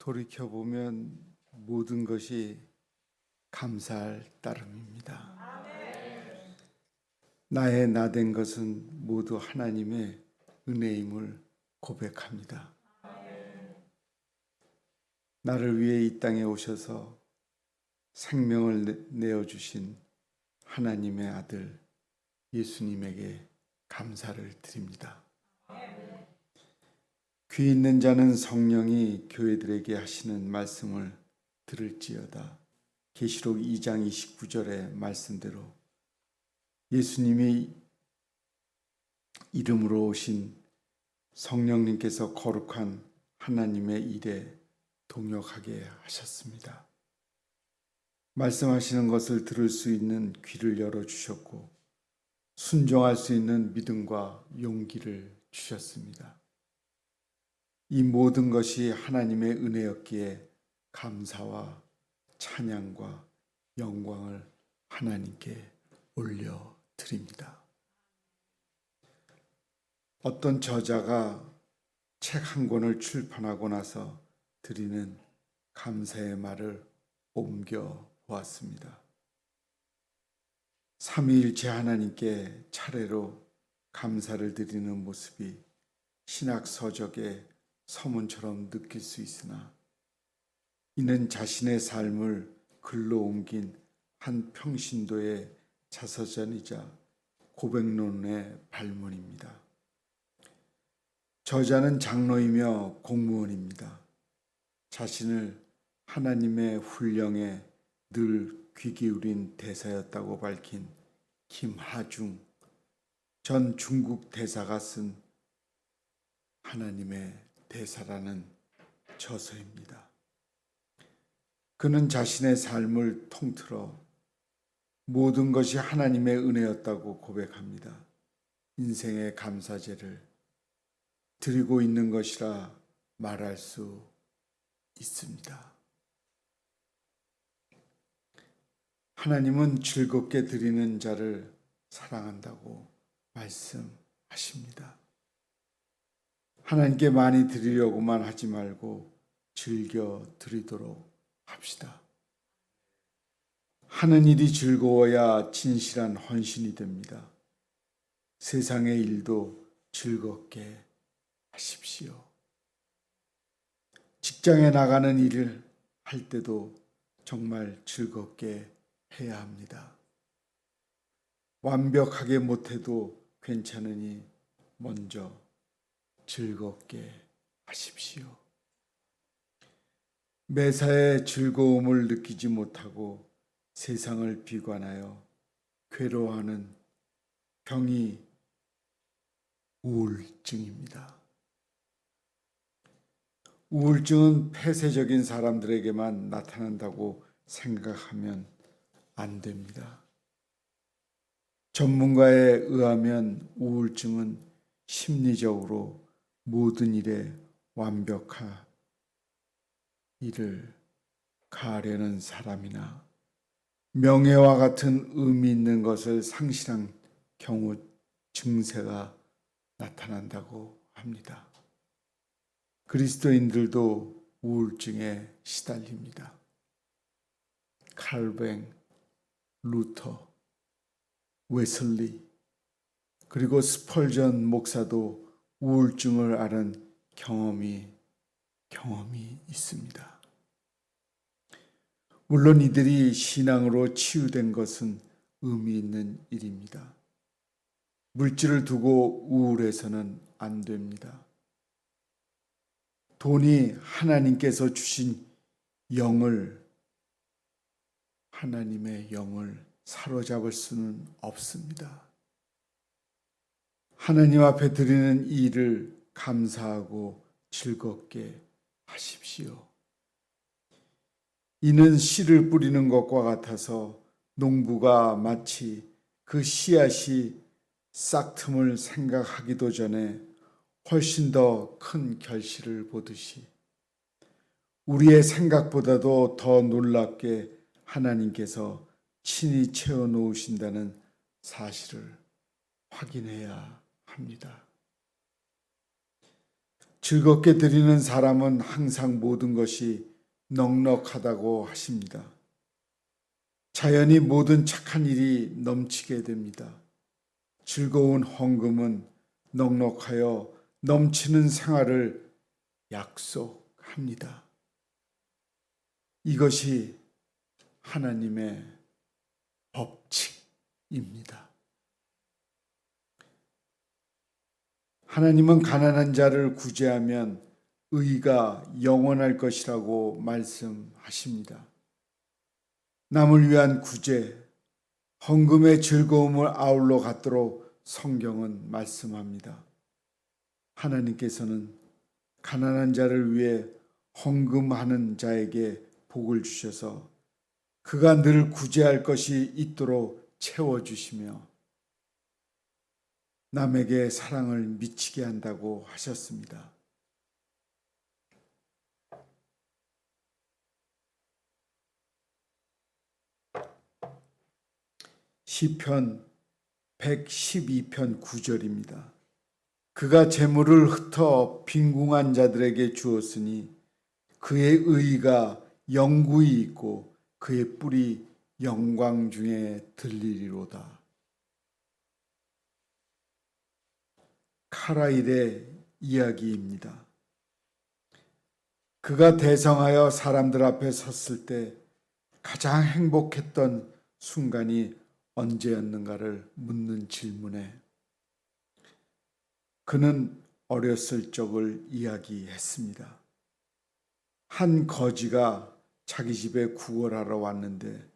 돌이켜보면 모든 것이 감사할 따름입니다. 나의 나된 것은 모두 하나님의 은혜임을 고백합니다. 나를 위해 이 땅에 오셔서 생명을 내어주신 하나님의 아들 예수님에게 감사를 드립니다. 귀 있는 자는 성령이 교회들에게 하시는 말씀을 들을지어다. 계시록 2장 29절의 말씀대로 예수님이 이름으로 오신 성령님께서 거룩한 하나님의 일에 동역하게 하셨습니다. 말씀하시는 것을 들을 수 있는 귀를 열어주셨고 순종할 수 있는 믿음과 용기를 주셨습니다. 이 모든 것이 하나님의 은혜였기에 감사와 찬양과 영광을 하나님께 올려드립니다. 어떤 저자가 책 한 권을 출판하고 나서 드리는 감사의 말을 옮겨 보았습니다. 삼위일체 하나님께 차례로 감사를 드리는 모습이 신약 서적의 서문처럼 느낄 수 있으나 이는 자신의 삶을 글로 옮긴 한 평신도의 자서전이자 고백론의 발문입니다. 저자는 장로이며 공무원입니다. 자신을 하나님의 훈령에 늘 귀 기울인 대사였다고 밝힌 김하중 전 중국 대사가 쓴 하나님의 대사라는 저서입니다. 그는 자신의 삶을 통틀어 모든 것이 하나님의 은혜였다고 고백합니다. 인생의 감사제를 드리고 있는 것이라 말할 수 있습니다. 하나님은 즐겁게 드리는 자를 사랑한다고 말씀하십니다. 하나님께 많이 드리려고만 하지 말고 즐겨 드리도록 합시다. 하는 일이 즐거워야 진실한 헌신이 됩니다. 세상의 일도 즐겁게 하십시오. 직장에 나가는 일을 할 때도 정말 즐겁게 해야 합니다. 완벽하게 못해도 괜찮으니 먼저 즐겁게 하십시오. 매사에 즐거움을 느끼지 못하고 세상을 비관하여 괴로워하는 병이 우울증입니다. 우울증은 폐쇄적인 사람들에게만 나타난다고 생각하면 안 됩니다. 전문가에 의하면 우울증은 심리적으로 모든 일에 완벽한 일을 가하려는 사람이나 명예와 같은 의미 있는 것을 상실한 경우 증세가 나타난다고 합니다. 그리스도인들도 우울증에 시달립니다. 칼뱅, 루터, 웨슬리, 그리고 스펄전 목사도 우울증을 앓은 경험이 있습니다. 물론 이들이 신앙으로 치유된 것은 의미 있는 일입니다. 물질을 두고 우울해서는 안 됩니다. 돈이 하나님께서 주신 하나님의 영을 사로잡을 수는 없습니다. 하나님 앞에 드리는 이 일을 감사하고 즐겁게 하십시오. 이는 씨를 뿌리는 것과 같아서 농부가 마치 그 씨앗이 싹틈을 생각하기도 전에 훨씬 더 큰 결실을 보듯이 우리의 생각보다도 더 놀랍게 하나님께서 친히 채워놓으신다는 사실을 확인해야 합니다. 즐겁게 드리는 사람은 항상 모든 것이 넉넉하다고 하십니다. 자연히 모든 착한 일이 넘치게 됩니다. 즐거운 헌금은 넉넉하여 넘치는 생활을 약속합니다. 이것이 하나님의 법칙입니다. 하나님은 가난한 자를 구제하면 의가 영원할 것이라고 말씀하십니다. 남을 위한 구제, 헌금의 즐거움을 아울러 갖도록 성경은 말씀합니다. 하나님께서는 가난한 자를 위해 헌금하는 자에게 복을 주셔서 그가 늘 구제할 것이 있도록 채워주시며 남에게 사랑을 미치게 한다고 하셨습니다. 시편 112편 9절입니다. 그가 재물을 흩어 빈궁한 자들에게 주었으니 그의 의가 영구히 있고 그의 뿔이 영광 중에 들리리로다. 카라일의 이야기입니다. 그가 대성하여 사람들 앞에 섰을 때 가장 행복했던 순간이 언제였는가를 묻는 질문에 그는 어렸을 적을 이야기했습니다. 한 거지가 자기 집에 구걸하러 왔는데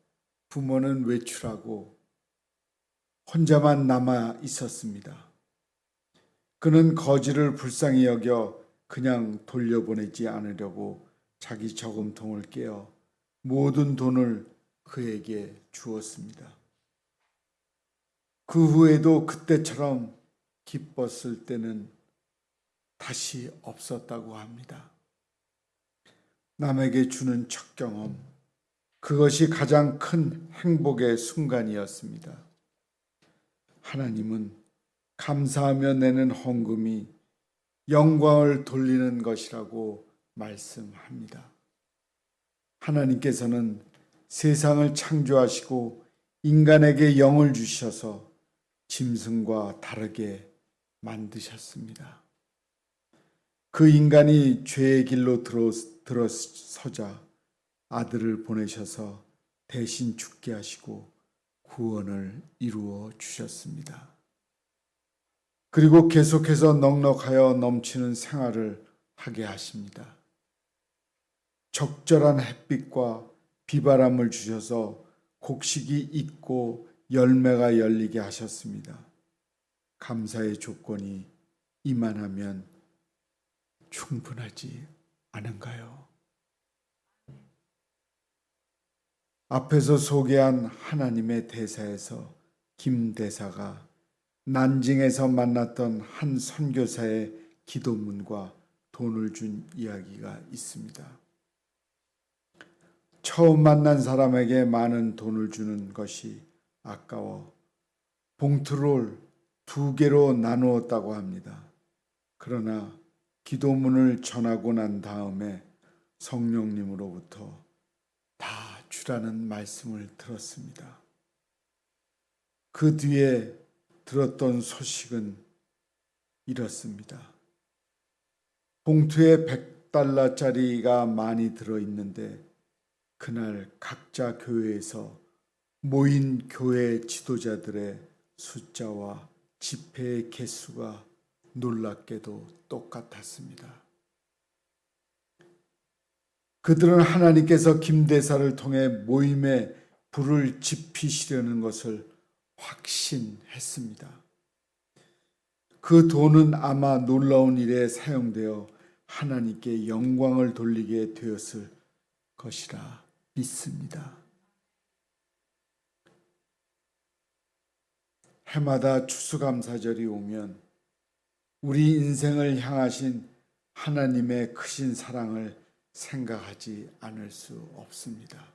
부모는 외출하고 혼자만 남아 있었습니다. 그는 거지를 불쌍히 여겨 그냥 돌려보내지 않으려고 자기 저금통을 깨어 모든 돈을 그에게 주었습니다. 그 후에도 그때처럼 기뻤을 때는 다시 없었다고 합니다. 남에게 주는 첫 경험, 그것이 가장 큰 행복의 순간이었습니다. 하나님은 감사하며 내는 헌금이 영광을 돌리는 것이라고 말씀합니다. 하나님께서는 세상을 창조하시고 인간에게 영을 주셔서 짐승과 다르게 만드셨습니다. 그 인간이 죄의 길로 들어서자 아들을 보내셔서 대신 죽게 하시고 구원을 이루어 주셨습니다. 그리고 계속해서 넉넉하여 넘치는 생활을 하게 하십니다. 적절한 햇빛과 비바람을 주셔서 곡식이 익고 열매가 열리게 하셨습니다. 감사의 조건이 이만하면 충분하지 않은가요? 앞에서 소개한 하나님의 대사에서 김 대사가 난징에서 만났던 한 선교사의 기도문과 돈을 준 이야기가 있습니다. 처음 만난 사람에게 많은 돈을 주는 것이 아까워 봉투를 2개로 나누었다고 합니다. 그러나 기도문을 전하고 난 다음에 성령님으로부터 다 주라는 말씀을 들었습니다. 그 뒤에 들었던 소식은 이렇습니다. 봉투에 $100짜리가 많이 들어있는데 그날 각자 교회에서 모인 교회 지도자들의 숫자와 집회의 개수가 놀랍게도 똑같았습니다. 그들은 하나님께서 김대사를 통해 모임에 불을 지피시려는 것을 확신했습니다. 그 돈은 아마 놀라운 일에 사용되어 하나님께 영광을 돌리게 되었을 것이라 믿습니다. 해마다 추수감사절이 오면 우리 인생을 향하신 하나님의 크신 사랑을 생각하지 않을 수 없습니다.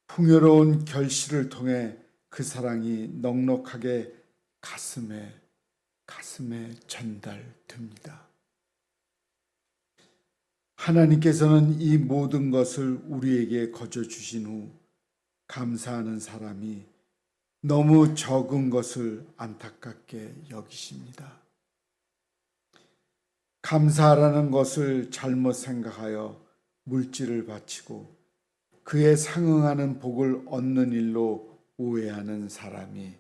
풍요로운 결실을 통해 그 사랑이 넉넉하게 가슴에 전달됩니다. 하나님께서는 이 모든 것을 우리에게 거저 주신 후 감사하는 사람이 너무 적은 것을 안타깝게 여기십니다. 감사하라는 것을 잘못 생각하여 물질을 바치고 그에 상응하는 복을 얻는 일로 오해하는 사람이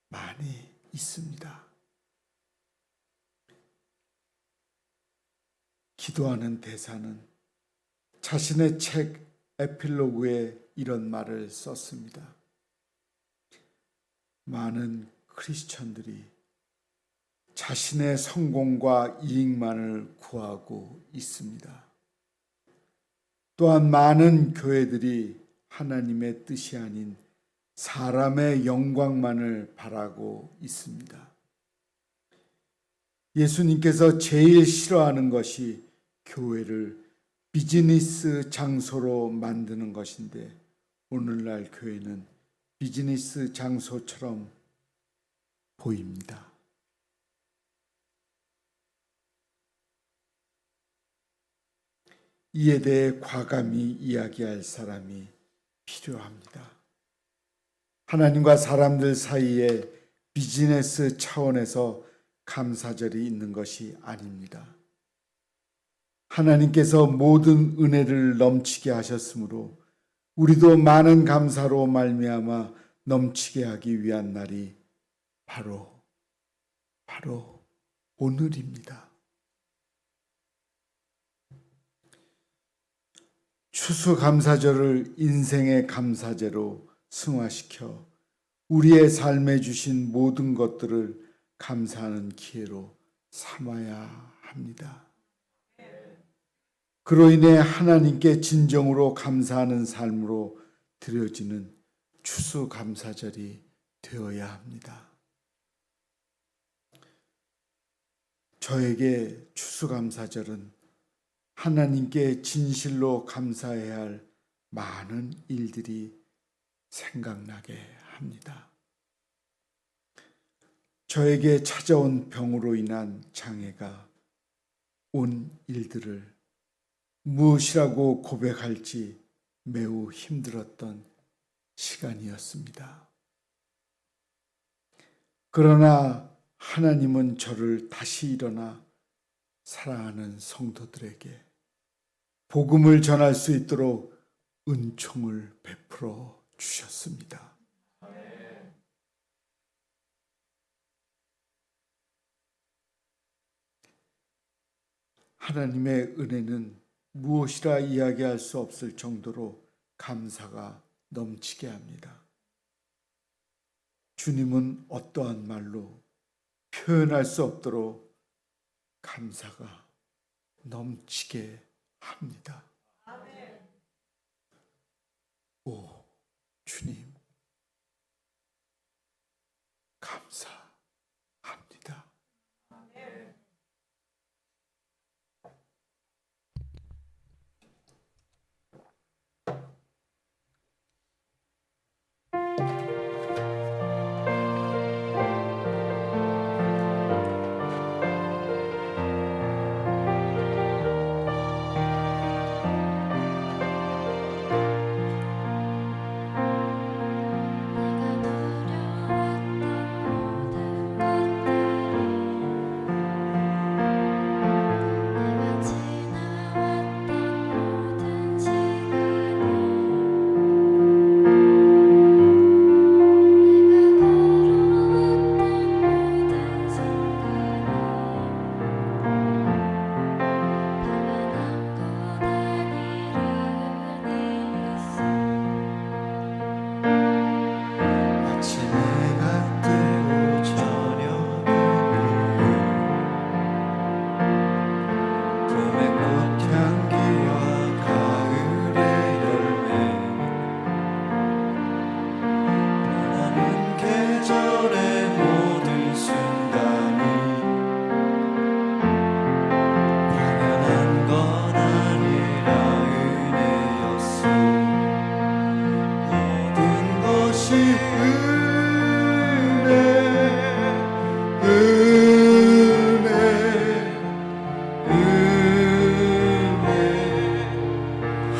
많이 있습니다. 기도하는 대사는 자신의 책 에필로그에 이런 말을 썼습니다. 많은 크리스천들이 자신의 성공과 이익만을 구하고 있습니다. 또한 많은 교회들이 하나님의 뜻이 아닌 사람의 영광만을 바라고 있습니다. 예수님께서 제일 싫어하는 것이 교회를 비즈니스 장소로 만드는 것인데 오늘날 교회는 비즈니스 장소처럼 보입니다. 이에 대해 과감히 이야기할 사람이 필요합니다. 하나님과 사람들 사이에 비즈니스 차원에서 감사절이 있는 것이 아닙니다. 하나님께서 모든 은혜를 넘치게 하셨으므로 우리도 많은 감사로 말미암아 넘치게 하기 위한 날이 바로 오늘입니다. 추수감사절을 인생의 감사제로 승화시켜 우리의 삶에 주신 모든 것들을 감사하는 기회로 삼아야 합니다. 그로 인해 하나님께 진정으로 감사하는 삶으로 드려지는 추수감사절이 되어야 합니다. 저에게 추수감사절은 하나님께 진실로 감사해야 할 많은 일들이 생각나게 합니다. 저에게 찾아온 병으로 인한 장애가 온 일들을 무엇이라고 고백할지 매우 힘들었던 시간이었습니다. 그러나 하나님은 저를 다시 일어나 사랑하는 성도들에게 복음을 전할 수 있도록 은총을 베풀어 주셨습니다. 하나님의 은혜는 무엇이라 이야기할 수 없을 정도로 감사가 넘치게 합니다. 주님은 어떠한 말로 표현할 수 없도록 감사가 넘치게 합니다. 오, 주님, 감사합니다.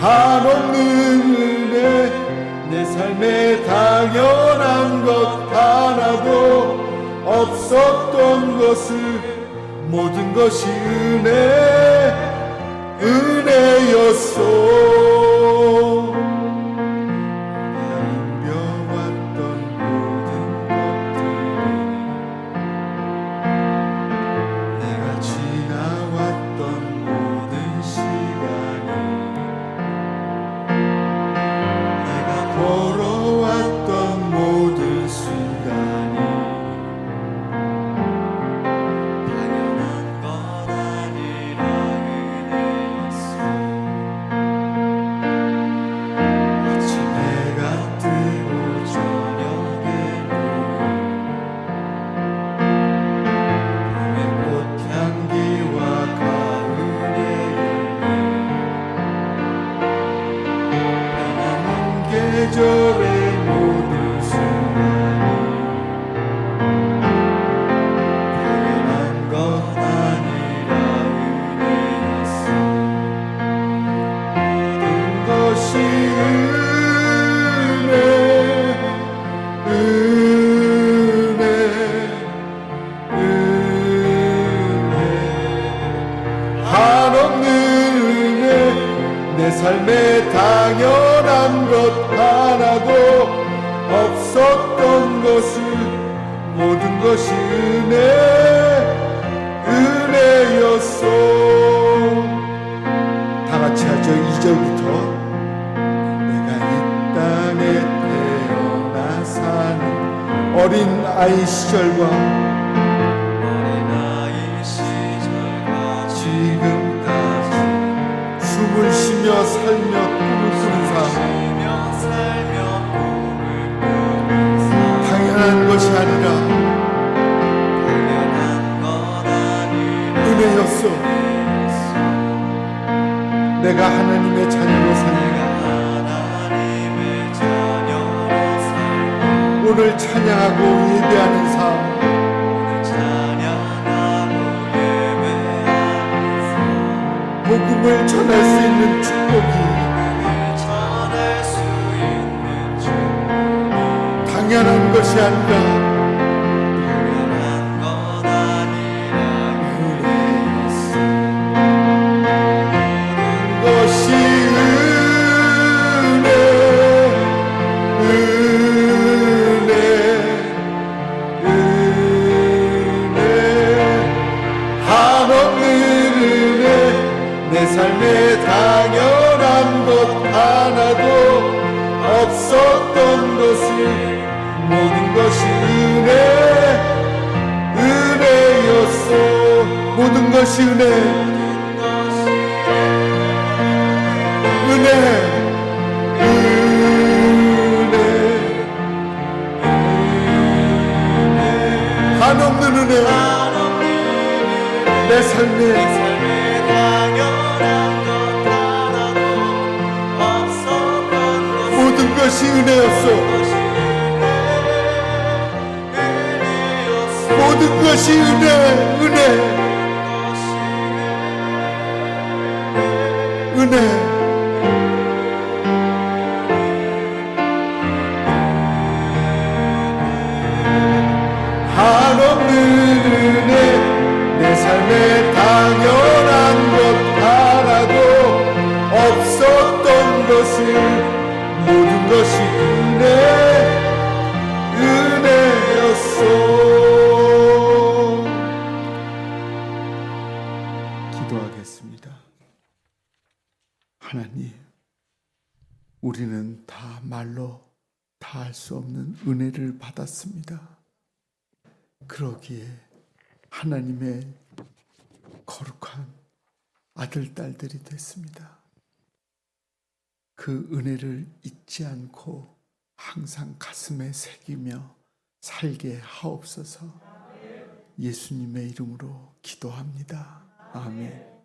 한없는 은혜 내 삶에 당연한 것 하나도 없었던 것을 모든 것이 은혜였소. 견뎌왔던 모든 것들이 내가 지나왔던 모든 시간이 내가 걸어왔던 모든 순간이 당연한 것 아니라 은혜였어. 아침해가 뜨고 저녁에 봄의 꽃향기와 가을의 열매 변함없는 계절의 모든 순간이 당연한 것 아니라 은혜였어. 모든 것이 은혜 한없는 은혜 내 삶에 당연한 것 하나도 없었던 것을 모든 것이 은혜였소. 다 같이 하죠. 2절부터 내가 이 땅에 태어나 사는 어린 아이 시절과 지금까지 숨을 쉬며 살며 꿈을 꾸는 삶 당연한 것이 아니라 은혜였소. 내가 하나님의 자녀로 살며 오늘 찬양하고 예배하는 삶 복음을 전할 수 있는 축복이 당연한 것이 아니라 것이 은혜 한없는 은혜 내 삶에 당연한 것 하나도 없었던 것을 모든 것이 은혜였소. 모든 것이 은혜 한없는 은혜 내 삶에 모든 것이 은혜였소. 모든 것이 은혜 한없는 은혜 내 삶에 당연한 것 하나도 없었던 것을 모든 것이 은혜였소. 기도하겠습니다. 하나님, 우리는 다 말로 다 할 수 없는 은혜를 받았습니다. 그러기에 하나님의 거룩한 아들, 딸들이 됐습니다. 그 은혜를 잊지 않고 항상 가슴에 새기며 살게 하옵소서. 예수님의 이름으로 기도합니다. 아멘.